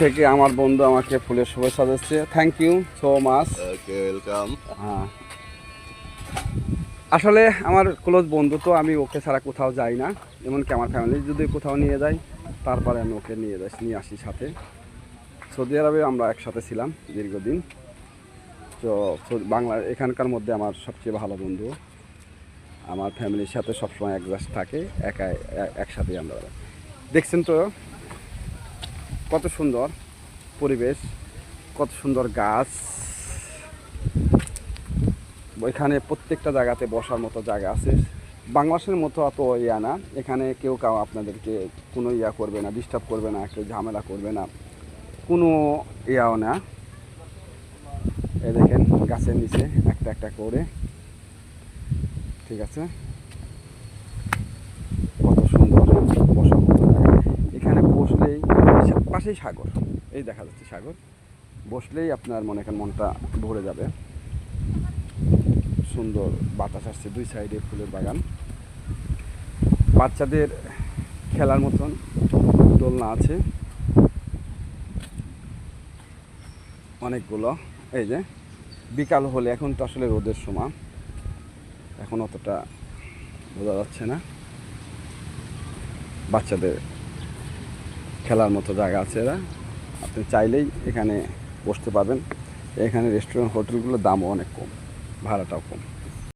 থেকে আমার বন্ধু আমাকে ফুলের শুভেচ্ছা দিচ্ছে। Thank you so much. Okay, welcome. হ্যাঁ, আসলে আমার ক্লোজ বন্ধু, তো আমি ওকে ছাড়া কোথাও যাই না। এমনকি আমার ফ্যামিলি যদি কোথাও নিয়ে যাই, তারপরে আমি ওকে নিয়ে আসি সাথে। সৌদি আরবে আমরা একসাথে ছিলাম দীর্ঘদিন। তো বাংলা এখানকার মধ্যে আমার সবচেয়ে ভালো বন্ধু। আমার ফ্যামিলির সাথে সবসময় অ্যাডজাস্ট থাকে, একসাথেই আমরা। দেখছেন তো কত সুন্দর পরিবেশ, কত সুন্দর গাছ। এখানে প্রত্যেকটা জায়গাতে বসার মতো জায়গা আছে। বাংলাদেশের মতো অত ইয়া না, এখানে কেউ আপনাদেরকে কোনো ইয়া করবে না, ডিস্টার্ব করবে না, কেউ ঝামেলা করবে না, কোনো ইয়াও না। এই দেখেন গাছের নিচে একটা একটা করে, ঠিক আছে, কত সুন্দর বসার মতো জায়গা। এখানে বসলেই পাশেই সাগর, এই দেখা যাচ্ছে সাগর, বসলেই আপনার মনটা ভরে যাবে। সুন্দর বাতাস আসছে, দুই সাইডে ফুলের বাগান, বাচ্চাদের খেলার মতন দোলনা আছে অনেকগুলো। এই যে বিকাল হলে, এখন তো আসলে রোদের সময়, এখন অতটা বোঝা যাচ্ছে না। বাচ্চাদের খেলার মতো জায়গা আছে, এরা আপনি চাইলেই এখানে বসতে পারবেন। এখানে রেস্টুরেন্ট হোটেলগুলোর দামও অনেক কম, ভাড়াটাও কম।